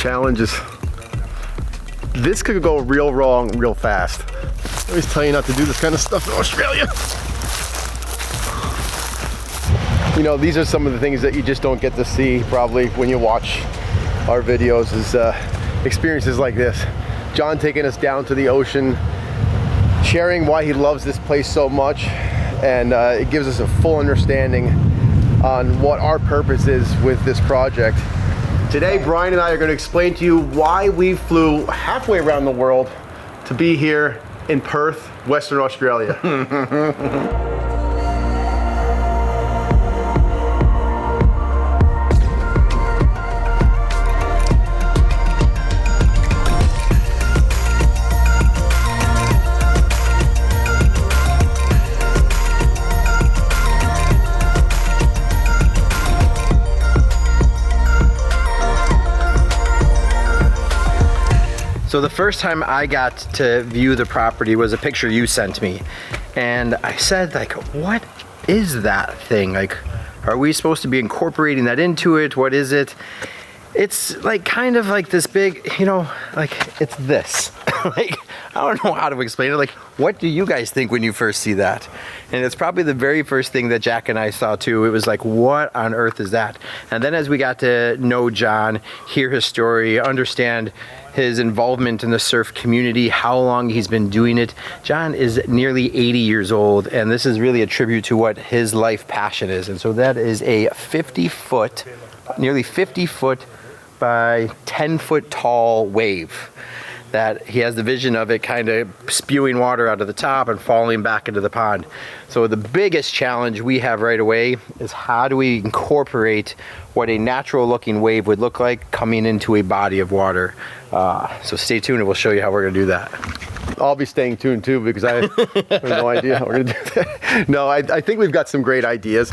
challenge is, this could go real wrong real fast. I always tell you not to do this kind of stuff in Australia. You know, these are some of the things that you just don't get to see probably when you watch our videos, is experiences like this. John taking us down to the ocean, sharing why he loves this place so much, and it gives us a full understanding on what our purpose is with this project. Today, Brian and I are going to explain to you why we flew halfway around the world to be here in Perth, Western Australia. So the first time I got to view the property was a picture you sent me. And I said, like, what is that thing? Like, are we supposed to be incorporating that into it? What is it? It's like kind of like this big, you know, like it's this. Like, I don't know how to explain it. Like, what do you guys think when you first see that? And it's probably the very first thing that Jack and I saw too. It was like, what on earth is that? And then as we got to know John, hear his story, understand his involvement in the surf community, how long he's been doing it. John is nearly 80 years old, and this is really a tribute to what his life passion is. And so that is a 50-foot, nearly 50-foot by 10-foot tall wave that he has the vision of it kind of spewing water out of the top and falling back into the pond. So the biggest challenge we have right away is how do we incorporate what a natural looking wave would look like coming into a body of water. So stay tuned and we'll show you how we're gonna do that. I'll be staying tuned too, because I have no idea how we're gonna do that. No, I think we've got some great ideas.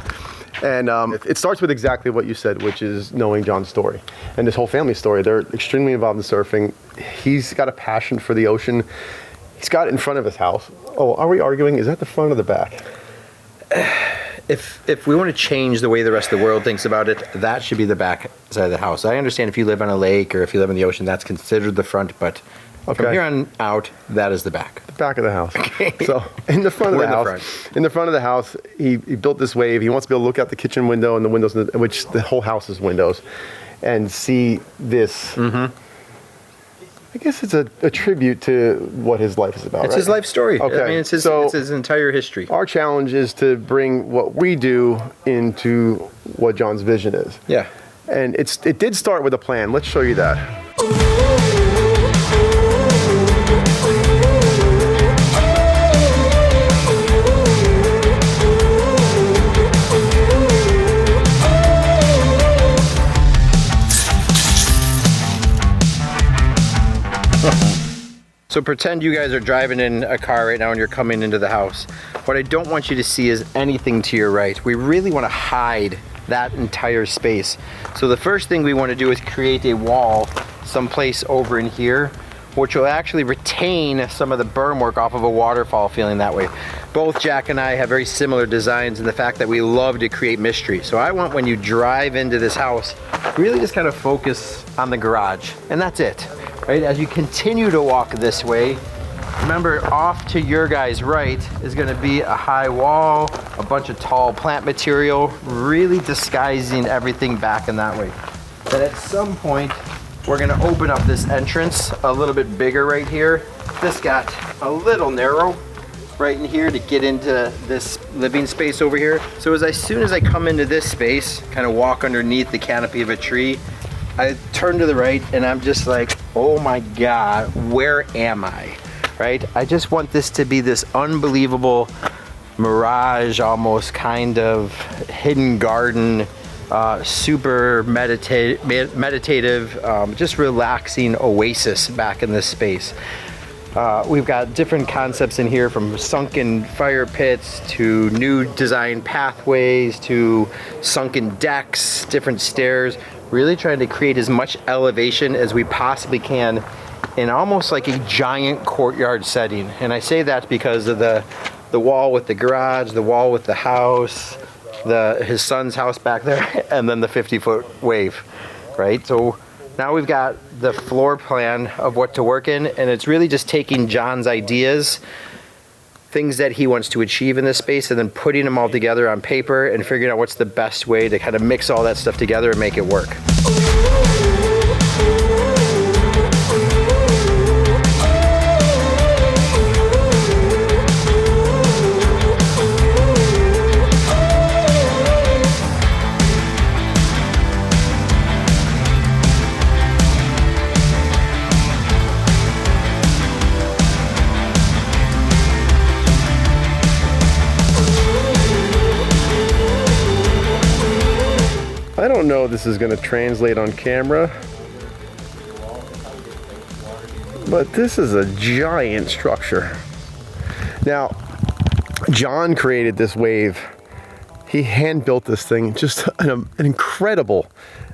And it starts with exactly what you said, which is knowing John's story and his whole family's story. They're extremely involved in surfing. He's got a passion for the ocean. He's got it in front of his house. Oh, are we arguing? Is that the front or the back? If we want to change the way the rest of the world thinks about it, that should be the back side of the house. I understand if you live on a lake or if you live in the ocean, that's considered the front, but from here on out, that is the back. The back of the house. Okay. So in the front of the house, in the front of the house, he built this wave. He wants to be able to look out the kitchen window and the windows, which the whole house is windows, and see this. Mm-hmm. I guess it's a tribute to what his life is about. It's right? his life story. Okay. I mean, it's his entire history. Our challenge is to bring what we do into what John's vision is. Yeah. And it did start with a plan. Let's show you that. So pretend you guys are driving in a car right now and you're coming into the house. What I don't want you to see is anything to your right. We really want to hide that entire space. So the first thing we want to do is create a wall someplace over in here, which will actually retain some of the berm work off of a waterfall feeling that way. Both Jack and I have very similar designs in the fact that we love to create mystery. So I want when you drive into this house, really just kind of focus on the garage, and that's it. Right, as you continue to walk this way, remember off to your guys' right is going to be a high wall, a bunch of tall plant material, really disguising everything back in that way. Then at some point, we're going to open up this entrance a little bit bigger right here. This got a little narrow right in here to get into this living space over here. So as soon as I come into this space, kind of walk underneath the canopy of a tree, I turn to the right and I'm just like, oh my God, where am I? Right? I just want this to be this unbelievable mirage, almost kind of hidden garden, super meditative, just relaxing oasis back in this space. We've got different concepts in here, from sunken fire pits to new design pathways to sunken decks, different stairs. Really trying to create as much elevation as we possibly can in almost like a giant courtyard setting. And I say that because of the wall with the garage, the wall with the house, his son's house back there, and then the 50-foot wave, right? So Now we've got the floor plan of what to work in, and it's really just taking John's ideas, things that he wants to achieve in this space, and then putting them all together on paper and figuring out what's the best way to kind of mix all that stuff together and make it work. I don't know if this is going to translate on camera, but this is a giant structure. Now, John created this wave. He hand built this thing, just an incredible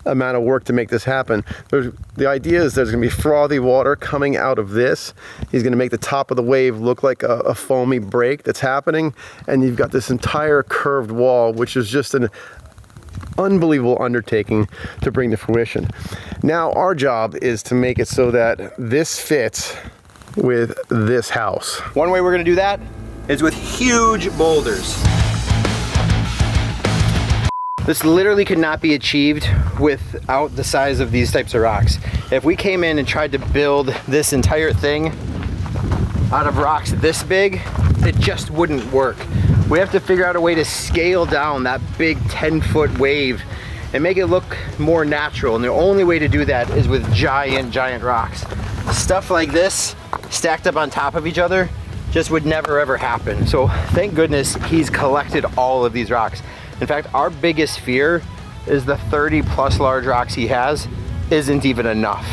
amount of work to make this happen. The idea is there's going to be frothy water coming out of this. He's going to make the top of the wave look like a foamy break that's happening, and you've got this entire curved wall, which is just an unbelievable undertaking to bring to fruition. Now our job is to make it so that this fits with this house. One way we're gonna do that is with huge boulders. This literally could not be achieved without the size of these types of rocks. If we came in and tried to build this entire thing out of rocks this big, it just wouldn't work. We have to figure out a way to scale down that big 10-foot wave and make it look more natural. And the only way to do that is with giant, giant rocks. Stuff like this stacked up on top of each other just would never ever happen. So thank goodness he's collected all of these rocks. In fact, our biggest fear is the 30+ large rocks he has isn't even enough.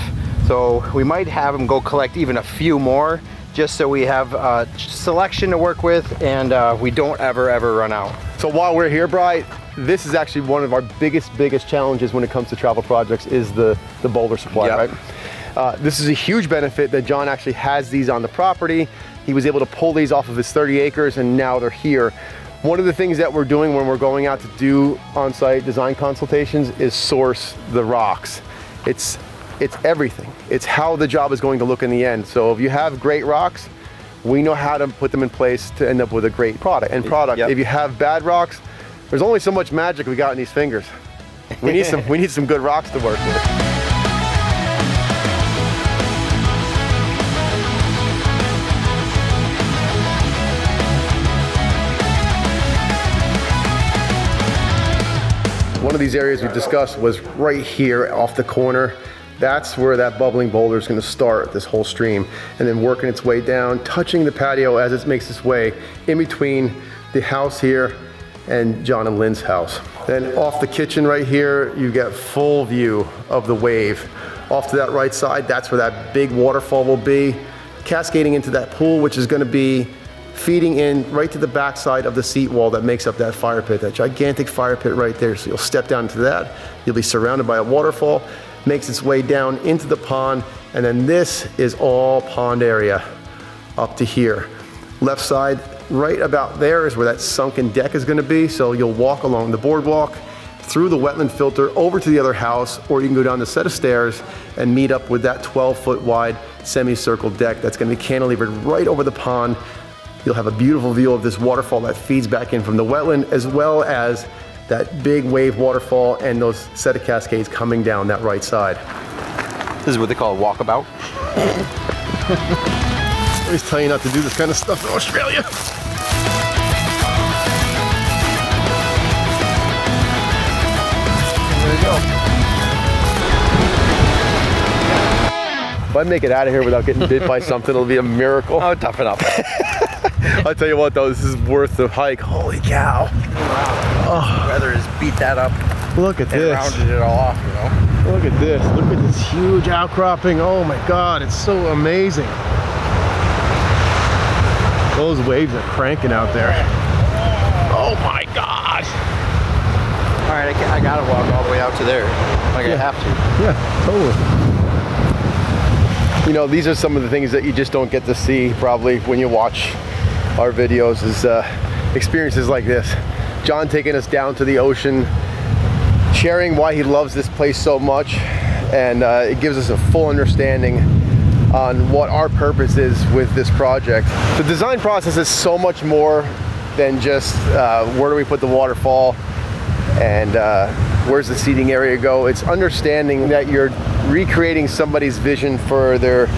So we might have him go collect even a few more, just so we have a selection to work with and we don't ever run out. So while we're here, Bri, this is actually one of our biggest challenges when it comes to travel projects is the boulder supply, Yep. right? This is a huge benefit that John actually has these on the property. He was able to pull these off of his 30 acres and now they're here. One of the things that we're doing when we're going out to do on-site design consultations is source the rocks. It's everything. It's how the job is going to look in the end. So if you have great rocks, we know how to put them in place to end up with a great product. Yep. If you have bad rocks, there's only so much magic we got in these fingers. We need some good rocks to work with. One of these areas we discussed was right here off the corner. That's where that bubbling boulder is going to start this whole stream and then working its way down, touching the patio as it makes its way in between the house here and John and Lynn's house. Then off the kitchen right here, you get full view of the wave. Off to that right side, that's where that big waterfall will be, cascading into that pool, which is going to be feeding in right to the backside of the seat wall that makes up that fire pit, that gigantic fire pit right there. So you'll step down to that, you'll be surrounded by a waterfall, makes its way down into the pond, and then this is all pond area up to here. Left side, right about there is where that sunken deck is gonna be, so you'll walk along the boardwalk, through the wetland filter, over to the other house, or you can go down the set of stairs and meet up with that 12-foot wide semicircle deck that's gonna be cantilevered right over the pond. You'll have a beautiful view of this waterfall that feeds back in from the wetland, as well as that big wave waterfall and those set of cascades coming down that right side. This is what they call a walkabout. I always tell you not to do this kind of stuff in Australia. There you go. If I make it out of here without getting bit by something, it'll be a miracle. Oh, toughen up. I'll tell you what though, this is worth the hike. Holy cow. Wow. Oh. The weather has beat that up. Look at this. Rounded it all off, you know? Look at this. Look at this huge outcropping. Oh my God, it's so amazing. Those waves are cranking out there. Oh my God. All right, I gotta walk all the way out to there. Like I have to. Yeah, totally. You know, these are some of the things that you just don't get to see probably when you watch our videos, is experiences like this. John taking us down to the ocean, sharing why he loves this place so much, and it gives us a full understanding on what our purpose is with this project. The design process is so much more than just where do we put the waterfall and where's the seating area go. It's understanding that you're recreating somebody's vision for their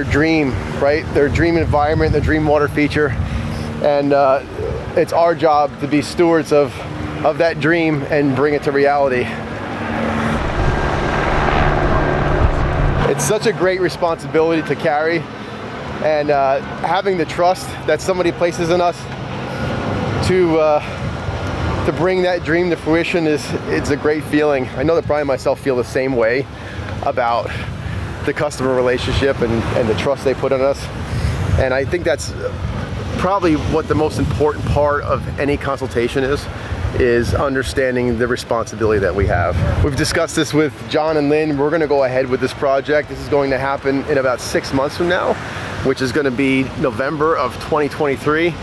dream, right? Their dream environment, their dream water feature, and it's our job to be stewards of that dream and bring it to reality. It's such a great responsibility to carry, and having the trust that somebody places in us to bring that dream to fruition it's a great feeling. I know that Brian and myself feel the same way about the customer relationship and the trust they put in us, and I think that's probably what the most important part of any consultation is understanding the responsibility that we have. We've discussed this with John and Lynn. We're going to go ahead with this project. This is going to happen in about 6 months from now, which is going to be November of 2023.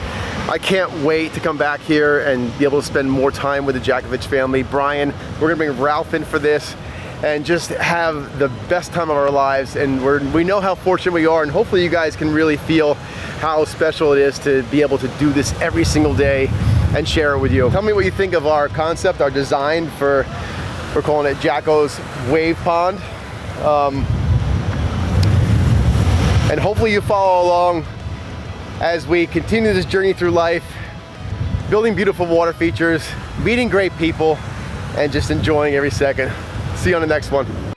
I can't wait to come back here and be able to spend more time with the Jacko family. Brian, we're going to bring Ralph in for this and just have the best time of our lives, and we know how fortunate we are, and hopefully you guys can really feel how special it is to be able to do this every single day and share it with you. Tell me what you think of our concept, our design for, we're calling it Jacko's Wave Pond. And hopefully you follow along as we continue this journey through life, building beautiful water features, meeting great people, and just enjoying every second. See you on the next one.